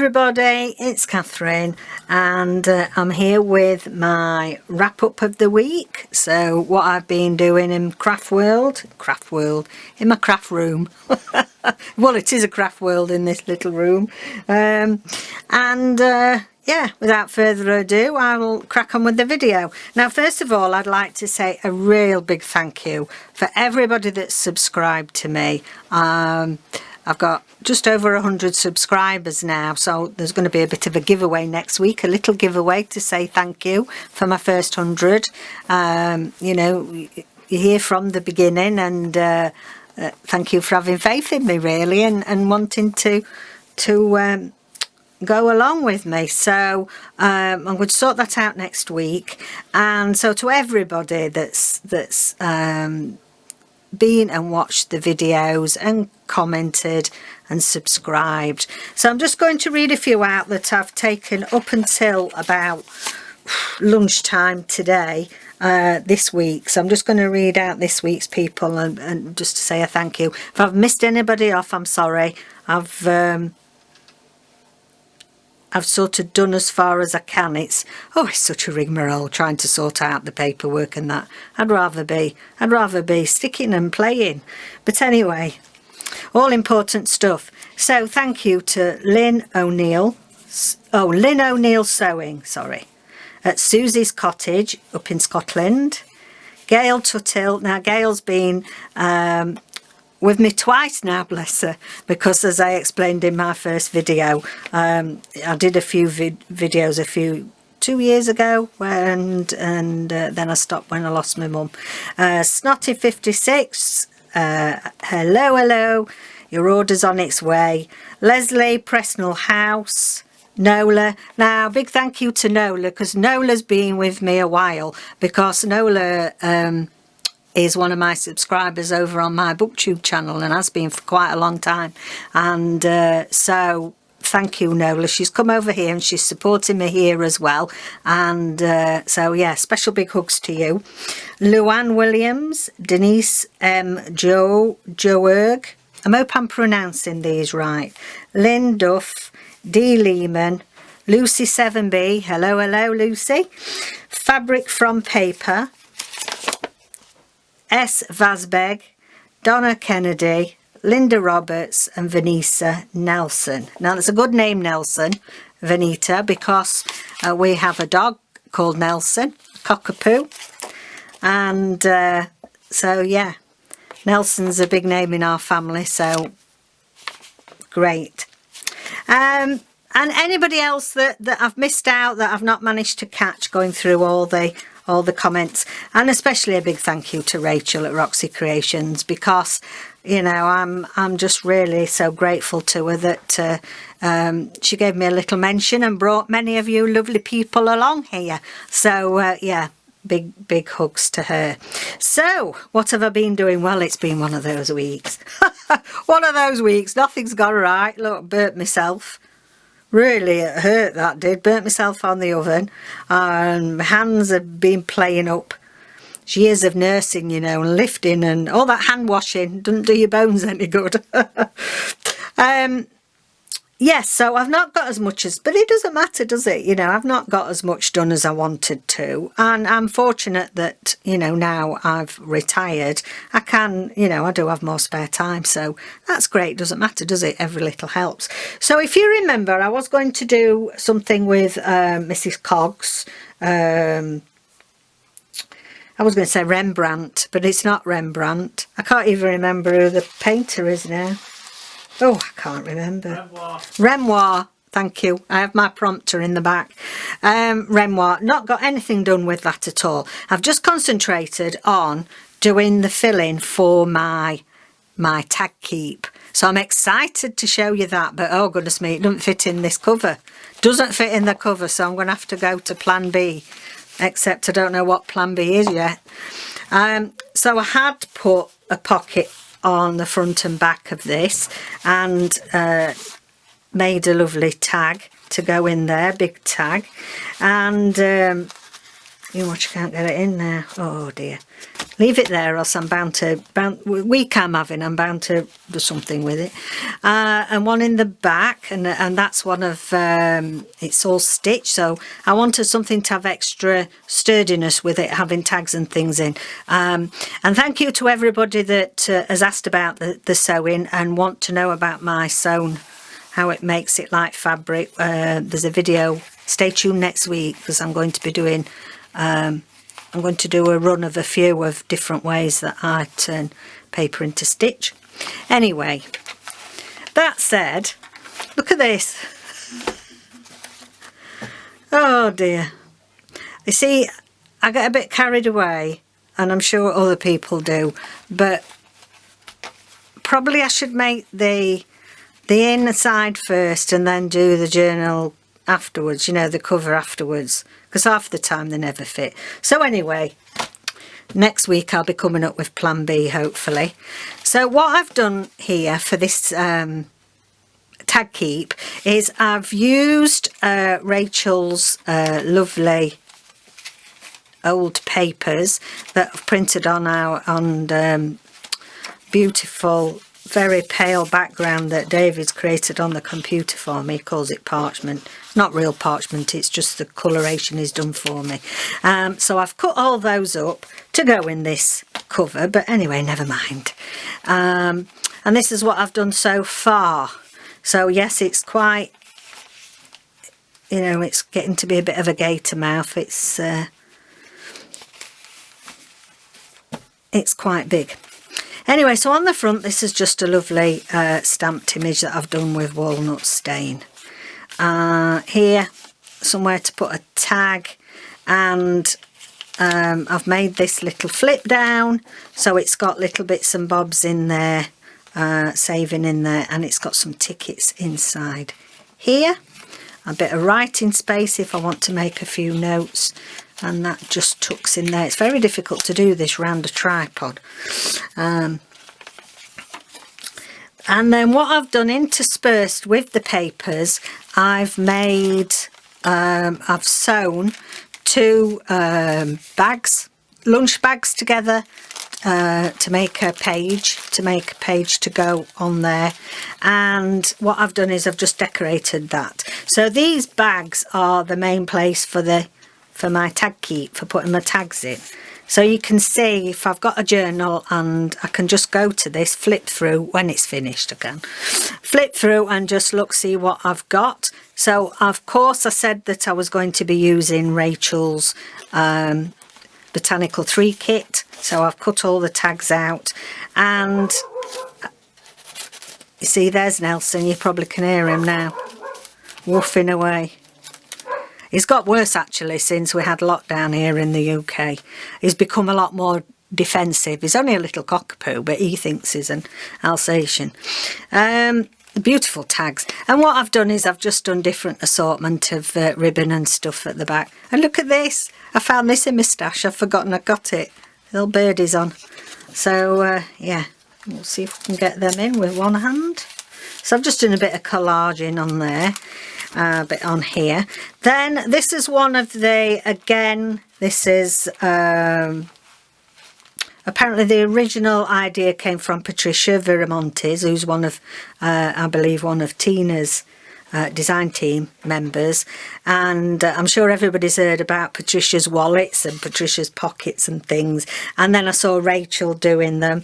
everybody, it's Catherine, and I'm here with my wrap up of the week. So what I've been doing in craft world, in my craft room. Well, it is a craft world in this little room. Yeah, without further ado, I will crack on with the video. Now, first of all, I'd like to say a real big thank you for everybody that's subscribed to me. I've got just over 100 subscribers now, so there's going to be a bit of a giveaway next week, a little giveaway to say thank you for my first 100. You know, you're here from the beginning, and thank you for having faith in me, really, and wanting to go along with me. So I'm going to sort that out next week. And so to everybody that's been and watched the videos and commented and subscribed, so I'm just going to read a few out that I've taken up until about lunchtime today, this week. So I'm just going to read out this week's people and just to say a thank you. If I've missed anybody off, I'm sorry. I've sort of done as far as I can. It's such a rigmarole trying to sort out the paperwork and that. I'd rather be sticking and playing. But anyway, all important stuff. So thank you to Lynn O'Neill. Lynn O'Neill Sewing, sorry, at Susie's Cottage up in Scotland. Gail Tuthill. Now Gail's been with me twice now, bless her, because as I explained in my first video, I did a few videos 2 years ago, and then I stopped when I lost my mum. Snotty56, hello, your order's on its way. Leslie, Presnell House. Nola. Now, big thank you to Nola, because Nola's been with me a while, because Nola is one of my subscribers over on my booktube channel and has been for quite a long time. And so thank you, Nola. She's come over here and she's supporting me here as well. And so yeah, special big hugs to you. Luann Williams, Denise Joerg, I hope I'm pronouncing these right. Lynn Duff, Dee Lehman, Lucy 7B, hello Lucy. Fabric from Paper, S. Vasbeg, Donna Kennedy, Linda Roberts and Vanessa Nelson. Now that's a good name, Nelson, Vanita, because we have a dog called Nelson, Cockapoo. And so yeah, Nelson's a big name in our family, so great. And anybody else that I've missed out, that I've not managed to catch going through all the comments, and especially a big thank you to Rachel at Roxy Creations, because you know I'm just really so grateful to her that she gave me a little mention and brought many of you lovely people along here. So yeah, big hugs to her. So what have I been doing? Well, it's been one of those weeks. One of those weeks, nothing's gone right. Look, burnt myself. Really, it hurt, that did. Burnt myself on the oven. My hands have been playing up. Years of nursing, you know, and lifting and all that hand washing doesn't do your bones any good. Yes, so I've not got as much as, but it doesn't matter, does it? You know, I've not got as much done as I wanted to. And I'm fortunate that, you know, now I've retired, I can, you know, I do have more spare time. So that's great. Doesn't matter, does it? Every little helps. So if you remember, I was going to do something with Mrs. Coggs. I was going to say Rembrandt, but it's not Rembrandt. I can't even remember who the painter is now. Oh, I can't remember. Renoir, thank you. I have my prompter in the back. Renoir, not got anything done with that at all. I've just concentrated on doing the filling for my tag keep. So I'm excited to show you that, but oh goodness me, it doesn't fit in this cover. Doesn't fit in the cover, so I'm going to have to go to plan B, except I don't know what plan B is yet. So I had put a pocket on the front and back of this and made a lovely tag to go in there, big tag, and you watch, you can't get it in there, oh dear, leave it there, or else I'm bound to, week I'm having, I'm bound to do something with it. And one in the back, and that's one of, it's all stitched, so I wanted something to have extra sturdiness with it, having tags and things in. And thank you to everybody that has asked about the sewing and want to know about my sewn, how it makes it like fabric. There's a video, stay tuned next week, because I'm going to be doing, I'm going to do a run of a few of different ways that I turn paper into stitch. Anyway, that said, look at this. Oh dear. You see, I get a bit carried away, and I'm sure other people do, but probably I should make the inside first and then do the journal afterwards, you know, the cover afterwards, because half the time they never fit. So anyway, next week I'll be coming up with plan B, hopefully. So what I've done here for this tag keep is I've used Rachel's lovely old papers that I've printed on beautiful, very pale background that David's created on the computer for me. He calls it parchment. Not real parchment, it's just the coloration he's done for me. So I've cut all those up to go in this cover, but anyway, never mind. And this is what I've done so far. So yes, it's quite, you know, it's getting to be a bit of a gator mouth. It's quite big. Anyway, so on the front, this is just a lovely stamped image that I've done with walnut stain. Here, somewhere to put a tag, and I've made this little flip down, so it's got little bits and bobs in there, saving in there, and it's got some tickets inside. Here, a bit of writing space if I want to make a few notes, and that just tucks in there. It's very difficult to do this round a tripod. And then what I've done interspersed with the papers, I've made, I've sewn two bags, lunch bags together to make a page to go on there. And what I've done is I've just decorated that. So these bags are the main place for my tag keep, for putting my tags in. So you can see if I've got a journal, and I can just go to this, flip through when it's finished. I can flip through and just look, see what I've got. So of course I said that I was going to be using Rachel's Botanical 3 kit. So I've cut all the tags out, and you see there's Nelson. You probably can hear him now, woofing away. It's got worse actually since we had lockdown here in the UK. He's become a lot more defensive. He's only a little cockapoo, but he thinks he's an Alsatian. Beautiful tags. And what I've done is I've just done different assortment of ribbon and stuff at the back. And look at this. I found this in my stash. I've forgotten I got it. Little birdies on. So yeah, we'll see if we can get them in with one hand. So I've just done a bit of collaging on there. Bit on here. Then this is one of the, again, this is apparently the original idea came from Patricia Viramontes, who's one of I believe one of Tina's design team members, and I'm sure everybody's heard about Patricia's wallets and Patricia's pockets and things, and then I saw Rachel doing them,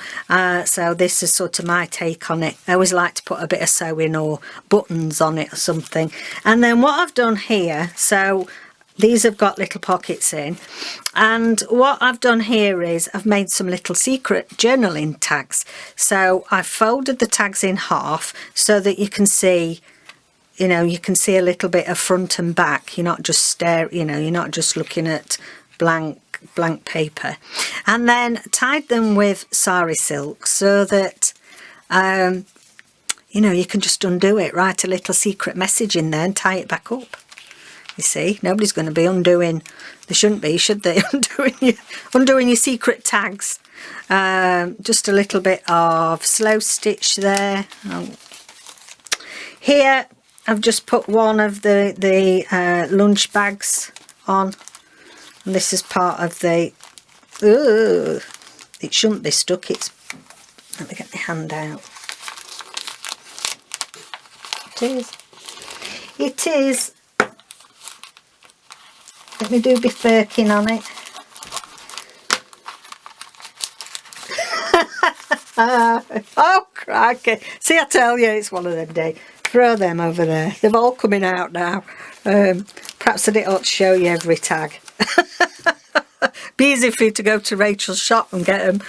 so this is sort of my take on it. I always like to put a bit of sewing or buttons on it or something. And then what I've done here, so these have got little pockets in, and what I've done here is I've made some little secret journaling tags. So I've folded the tags in half so that you can see, you know, you can see a little bit of front and back. You're not just you're not just looking at blank paper. And then tied them with sari silk so that you know, you can just undo it, write a little secret message in there and tie it back up. You see, nobody's going to be undoing, they shouldn't be, should they, undoing your secret tags. Just a little bit of slow stitch there. Here I've just put one of the lunch bags on, and this is part of the it shouldn't be stuck. It's, let me get my hand out. It is. Let me do a bit firking on it. Oh crikey, see, I tell you, it's one of them days. Throw them over there, they're all coming out now. Perhaps I didn't ought to show you every tag. Be easy for you to go to Rachel's shop and get them.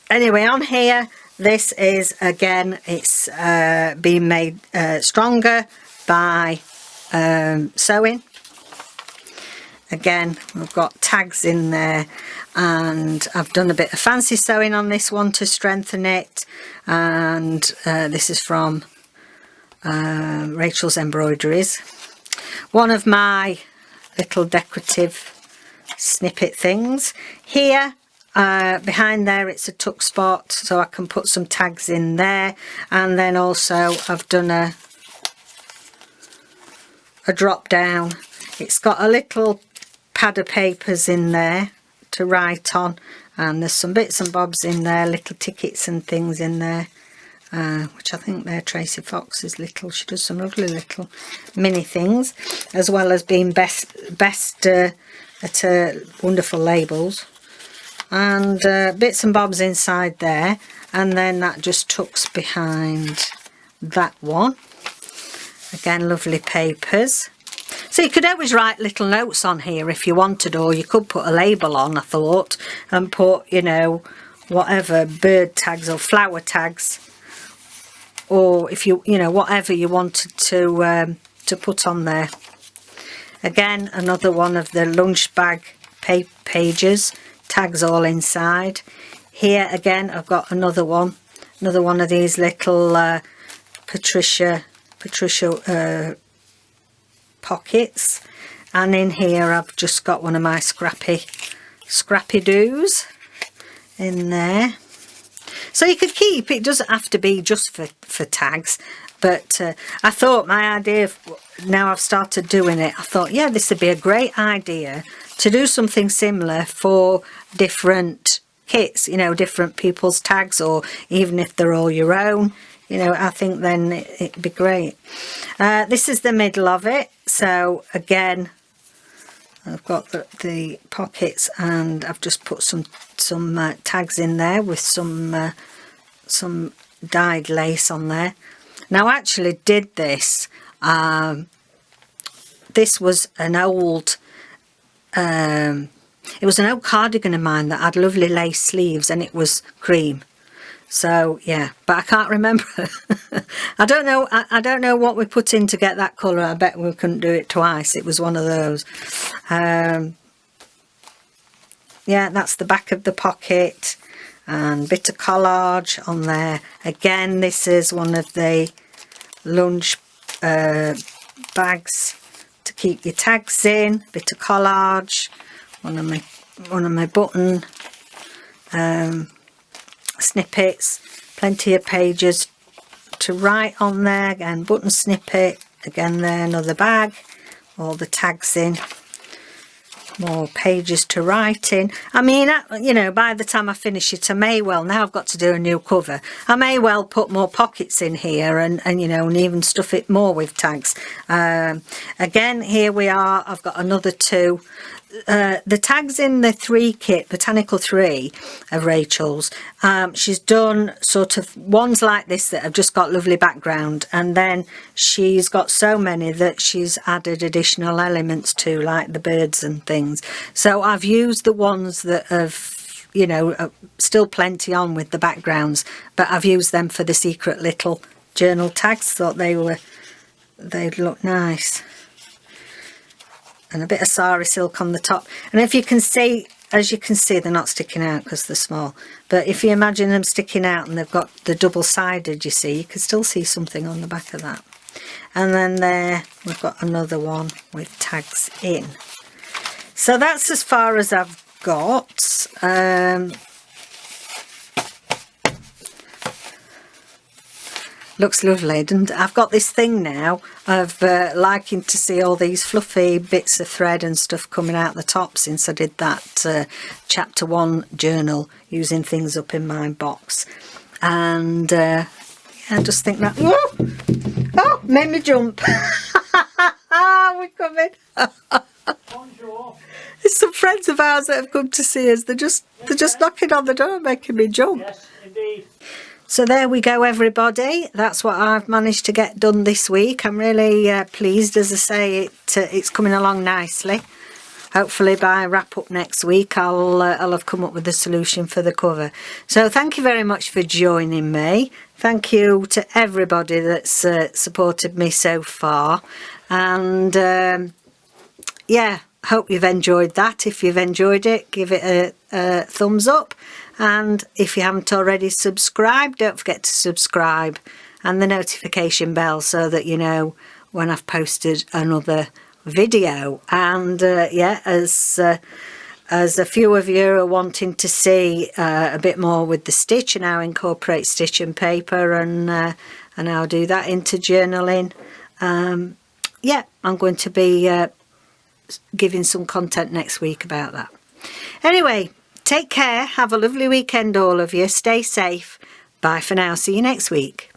Anyway, on here, this is, again, it's being made stronger by sewing. Again, we've got tags in there, and I've done a bit of fancy sewing on this one to strengthen it. And this is from Rachel's Embroideries. One of my little decorative snippet things. Here, behind there, it's a tuck spot, so I can put some tags in there. And then also I've done a drop down. It's got a little pad of papers in there to write on, and there's some bits and bobs in there, little tickets and things in there, which I think they're Tracy Fox's little, she does some lovely little mini things, as well as being best at wonderful labels, and bits and bobs inside there. And then that just tucks behind that one. Again, lovely papers. So you could always write little notes on here if you wanted, or you could put a label on, I thought, and put, you know, whatever, bird tags or flower tags, or if you know, whatever you wanted to put on there. Again, another one of the lunch bag pages, tags all inside. Here again, I've got another one of these little Patricia pockets, and in here I've just got one of my scrappy doos in there. So you could keep, it doesn't have to be just for tags, but I thought my idea, now I've started doing it, I thought, yeah, this would be a great idea to do something similar for different kits, you know, different people's tags, or even if they're all your own. You know, I think then it'd be great. This is the middle of it. So again, I've got the pockets, and I've just put some tags in there with some dyed lace on there. Now, I actually did this. This was an old. It was an old cardigan of mine that had lovely lace sleeves, and it was cream. So yeah, but I can't remember. I don't know. I don't know what we put in to get that colour. I bet we couldn't do it twice. It was one of those. Yeah, that's the back of the pocket, and bit of collage on there. Again, this is one of the lunch bags to keep your tags in. Bit of collage. One of my button. Snippets, plenty of pages to write on there. Again, button snippet, again there, another bag, all the tags in, more pages to write in. I mean, you know, by the time I finish it, I may well, now I've got to do a new cover, I may well put more pockets in here, and you know, and even stuff it more with tags. Again, here we are, I've got another two. The tags in the 3 kit, Botanical 3 of Rachel's, she's done sort of ones like this that have just got lovely background, and then she's got so many that she's added additional elements to, like the birds and things. So I've used the ones that have, you know, still plenty on with the backgrounds, but I've used them for the secret little journal tags. Thought they'd look nice. And a bit of sari silk on the top. And if you can see, as you can see, they're not sticking out because they're small. But if you imagine them sticking out and they've got the double-sided, you see, you can still see something on the back of that. And then there, we've got another one with tags in. So that's as far as I've got. Looks lovely. And I've got this thing now of liking to see all these fluffy bits of thread and stuff coming out the top since I did that chapter 1 journal using things up in my box. And I just think that, oh, made me jump. We're coming. There's some friends of ours that have come to see us. They're just knocking on the door, making me jump. Yes, indeed. So there we go, everybody. That's what I've managed to get done this week. I'm really pleased. As I say, it's coming along nicely. Hopefully by wrap up next week I'll have come up with a solution for the cover. So thank you very much for joining me. Thank you to everybody that's supported me so far. And yeah, hope you've enjoyed that. If you've enjoyed it, give it a thumbs up. And if you haven't already subscribed, don't forget to subscribe and the notification bell so that you know when I've posted another video. And yeah, as a few of you are wanting to see a bit more with the stitch, and I'll incorporate stitch and paper, and I'll do that into journaling. Yeah, I'm going to be giving some content next week about that. Anyway, take care. Have a lovely weekend, all of you. Stay safe. Bye for now. See you next week.